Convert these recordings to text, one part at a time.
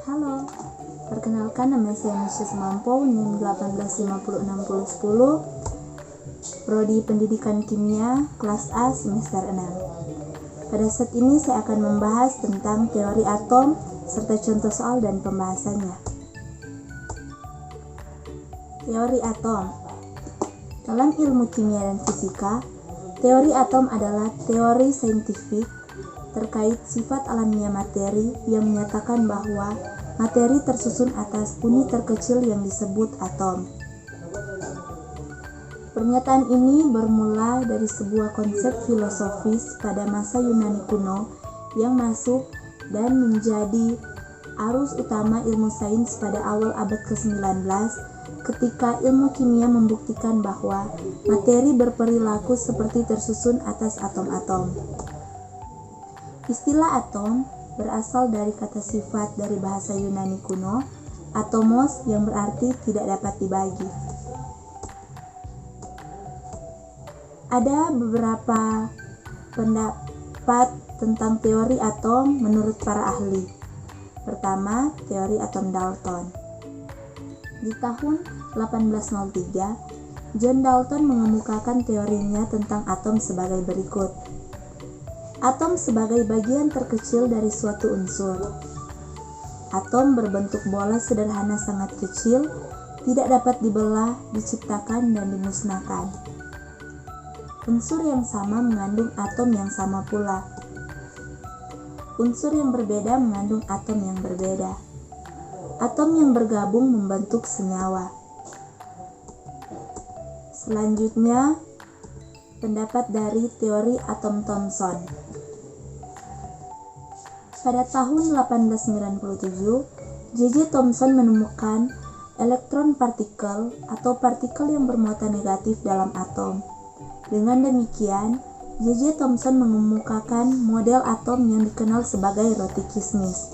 Halo, perkenalkan nama saya Nisha Semampo, NIM 18566010, Prodi Pendidikan Kimia, kelas A, semester 6. Pada saat ini saya akan membahas tentang teori atom, serta contoh soal dan pembahasannya. Teori atom. Dalam ilmu kimia dan fisika, teori atom adalah teori saintifik terkait sifat alamiah materi yang menyatakan bahwa materi tersusun atas unit terkecil yang disebut atom. Pernyataan ini bermula dari sebuah konsep filosofis pada masa Yunani kuno yang masuk dan menjadi arus utama ilmu sains pada awal abad ke-19 ketika ilmu kimia membuktikan bahwa materi berperilaku seperti tersusun atas atom-atom. Istilah atom berasal dari kata sifat dari bahasa Yunani kuno, atomos, yang berarti tidak dapat dibagi. Ada beberapa pendapat tentang teori atom menurut para ahli. Pertama, teori atom Dalton. Di tahun 1803, John Dalton mengemukakan teorinya tentang atom sebagai berikut. Atom sebagai bagian terkecil dari suatu unsur. Atom berbentuk bola sederhana sangat kecil, tidak dapat dibelah, diciptakan, dan dimusnahkan. Unsur yang sama mengandung atom yang sama pula. Unsur yang berbeda mengandung atom yang berbeda. Atom yang bergabung membentuk senyawa. Selanjutnya, pendapat dari teori atom Thomson. Pada tahun 1897, J.J. Thomson menemukan elektron partikel atau partikel yang bermuatan negatif dalam atom. Dengan demikian, J.J. Thomson mengemukakan model atom yang dikenal sebagai roti kismis,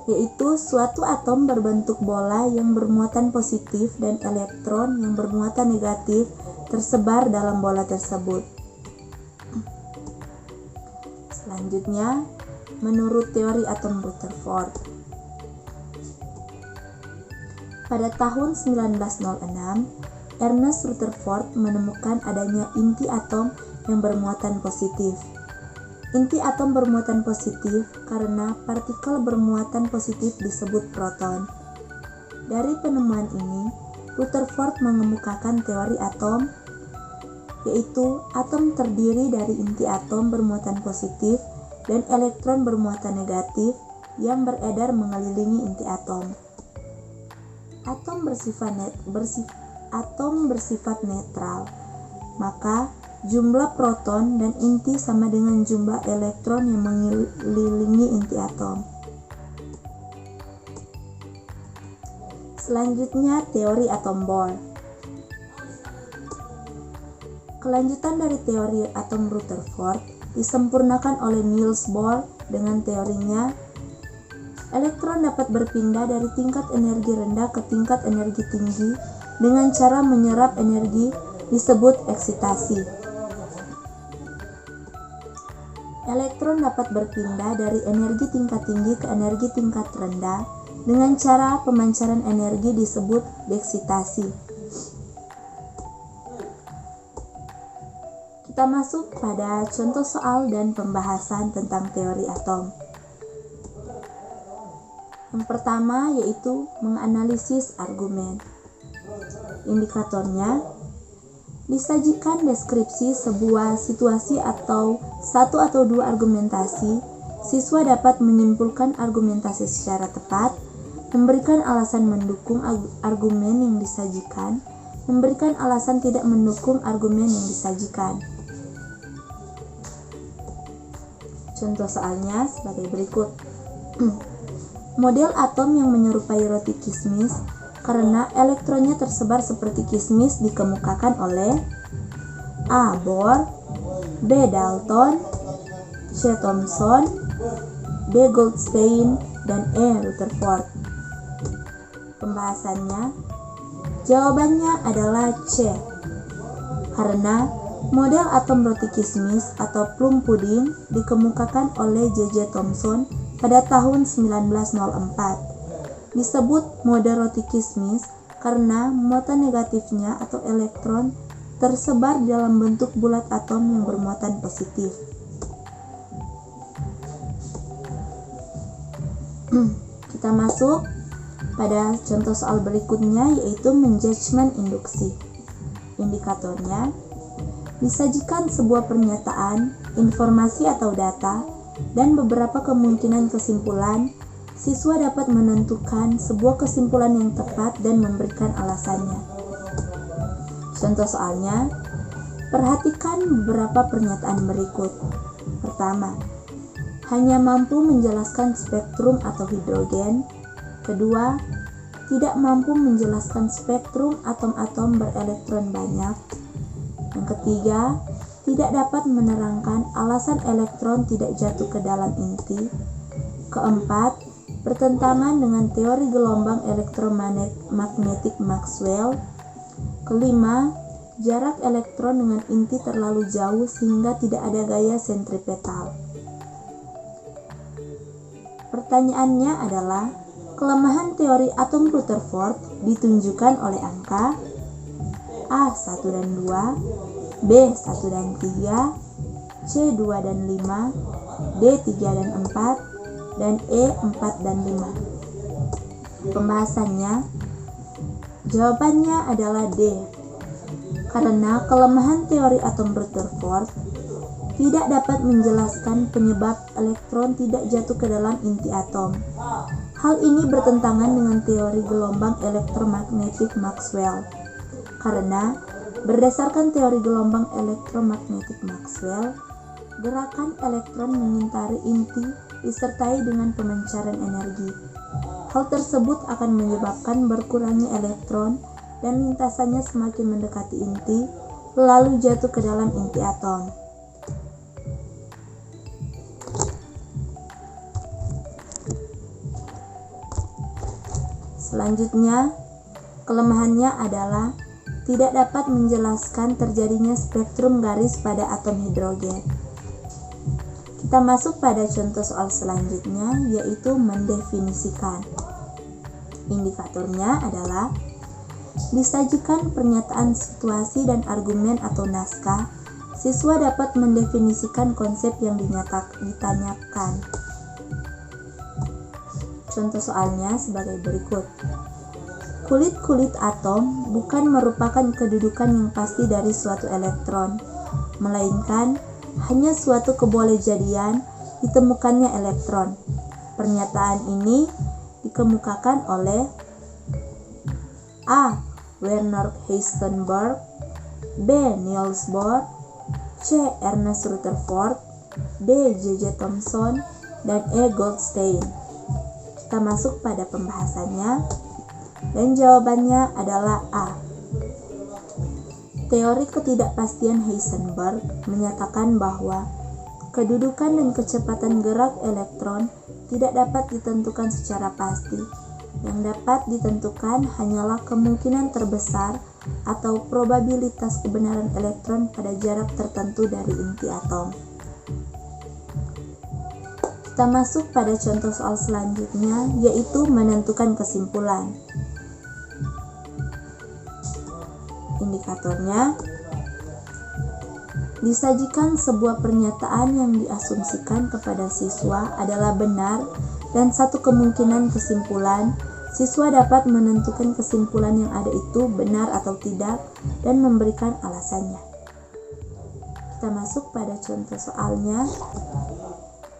yaitu suatu atom berbentuk bola yang bermuatan positif dan elektron yang bermuatan negatif tersebar dalam bola tersebut. Selanjutnya, menurut teori atom Rutherford. Pada tahun 1906, Ernest Rutherford menemukan adanya inti atom yang bermuatan positif. Inti atom bermuatan positif karena partikel bermuatan positif disebut proton. Dari penemuan ini, Rutherford mengemukakan teori atom, yaitu atom terdiri dari inti atom bermuatan positif dan elektron bermuatan negatif yang beredar mengelilingi inti atom. Atom bersifat netral, maka jumlah proton dan inti sama dengan jumlah elektron yang mengelilingi inti atom. Selanjutnya, teori atom Bohr. Kelanjutan dari teori atom Rutherford disempurnakan oleh Niels Bohr dengan teorinya elektron dapat berpindah dari tingkat energi rendah ke tingkat energi tinggi dengan cara menyerap energi disebut eksitasi. Elektron dapat berpindah dari energi tingkat tinggi ke energi tingkat rendah dengan cara pemancaran energi disebut deksitasi. Kita masuk pada contoh soal dan pembahasan tentang teori atom. Yang pertama yaitu menganalisis argumen. Indikatornya, disajikan deskripsi sebuah situasi atau satu atau dua argumentasi, siswa dapat menyimpulkan argumentasi secara tepat, memberikan alasan mendukung argumen yang disajikan, memberikan alasan tidak mendukung argumen yang disajikan. Contoh soalnya sebagai berikut. Model atom yang menyerupai roti kismis karena elektronnya tersebar seperti kismis dikemukakan oleh A. Bohr, B. Dalton, C. Thomson, D. Goldstein, dan E. Rutherford. Pembahasannya, jawabannya adalah C. Karena model atom roti kismis atau plum pudding dikemukakan oleh J.J. Thomson pada tahun 1904. Disebut mode Rotkismis karena muatan negatifnya atau elektron tersebar dalam bentuk bulat atom yang bermuatan positif. Kita masuk pada contoh soal berikutnya, yaitu menjudgment induksi. Indikatornya, disajikan sebuah pernyataan, informasi atau data, dan beberapa kemungkinan kesimpulan. Siswa dapat menentukan sebuah kesimpulan yang tepat dan memberikan alasannya. Contoh soalnya, perhatikan beberapa pernyataan berikut. Pertama, hanya mampu menjelaskan spektrum atau hidrogen. Kedua, tidak mampu menjelaskan spektrum atom-atom berelektron banyak. Yang ketiga, tidak dapat menerangkan alasan elektron tidak jatuh ke dalam inti. Keempat, bertentangan dengan teori gelombang elektromagnetik Maxwell. Kelima, jarak elektron dengan inti terlalu jauh sehingga tidak ada gaya sentripetal. Pertanyaannya adalah, kelemahan teori atom Rutherford ditunjukkan oleh angka A 1 dan 2, B 1 dan 3, C 2 dan 5, D 3 dan 4, dan E 4 dan 5. Pembahasannya, jawabannya adalah D. Karena kelemahan teori atom Rutherford tidak dapat menjelaskan penyebab elektron tidak jatuh ke dalam inti atom. Hal ini bertentangan dengan teori gelombang elektromagnetik Maxwell. Karena berdasarkan teori gelombang elektromagnetik Maxwell, gerakan elektron mengitari inti disertai dengan pemancaran energi. Hal tersebut akan menyebabkan berkurangnya elektron dan lintasannya semakin mendekati inti, lalu jatuh ke dalam inti atom. Selanjutnya, kelemahannya adalah tidak dapat menjelaskan terjadinya spektrum garis pada atom hidrogen. Kita masuk pada contoh soal selanjutnya, yaitu mendefinisikan. Indikatornya adalah disajikan pernyataan situasi dan argumen atau naskah. Siswa dapat mendefinisikan konsep yang ditanyakan. Contoh soalnya sebagai berikut. Kulit-kulit atom bukan merupakan kedudukan yang pasti dari suatu elektron, melainkan hanya suatu kebolehjadian ditemukannya elektron. Pernyataan ini dikemukakan oleh A. Werner Heisenberg, B. Niels Bohr, C. Ernest Rutherford, D. J.J. Thomson, dan E. Goldstein. Kita masuk pada pembahasannya, dan jawabannya adalah A. Teori ketidakpastian Heisenberg menyatakan bahwa kedudukan dan kecepatan gerak elektron tidak dapat ditentukan secara pasti. Yang dapat ditentukan hanyalah kemungkinan terbesar atau probabilitas kebenaran elektron pada jarak tertentu dari inti atom. Kita masuk pada contoh soal selanjutnya, yaitu menentukan kesimpulan. Indikatornya, disajikan sebuah pernyataan yang diasumsikan kepada siswa adalah benar dan satu kemungkinan kesimpulan. Siswa dapat menentukan kesimpulan yang ada itu benar atau tidak dan memberikan alasannya. Kita masuk pada contoh soalnya.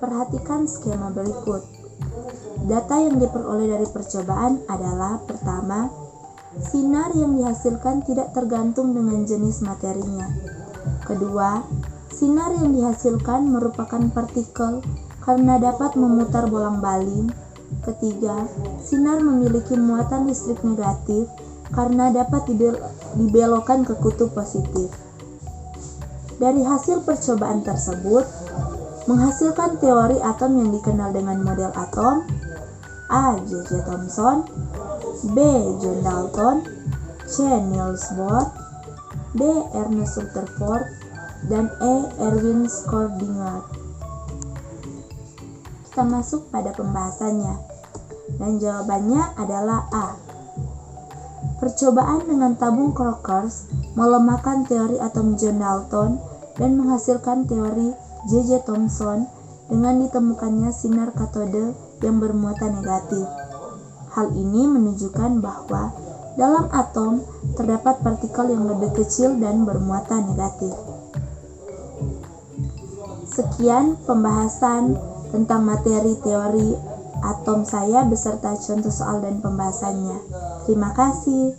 Perhatikan skema berikut. Data yang diperoleh dari percobaan adalah: pertama, sinar yang dihasilkan tidak tergantung dengan jenis materinya. Kedua, sinar yang dihasilkan merupakan partikel karena dapat memutar bolang-baling. Ketiga, sinar memiliki muatan listrik negatif karena dapat dibelokkan ke kutub positif. Dari hasil percobaan tersebut, menghasilkan teori atom yang dikenal dengan model atom: A. J.J. Thomson, B. John Dalton, C. Niels Bohr, D. Ernest Rutherford, dan E. Erwin Schrödinger. kita masuk pada pembahasannya. Dan jawabannya adalah A. Percobaan dengan tabung Crookes melemahkan teori atom John Dalton dan menghasilkan teori J.J. Thomson dengan ditemukannya sinar katode yang bermuatan negatif. Hal ini menunjukkan bahwa dalam atom terdapat partikel yang lebih kecil dan bermuatan negatif. Sekian pembahasan tentang materi teori atom saya beserta contoh soal dan pembahasannya. Terima kasih.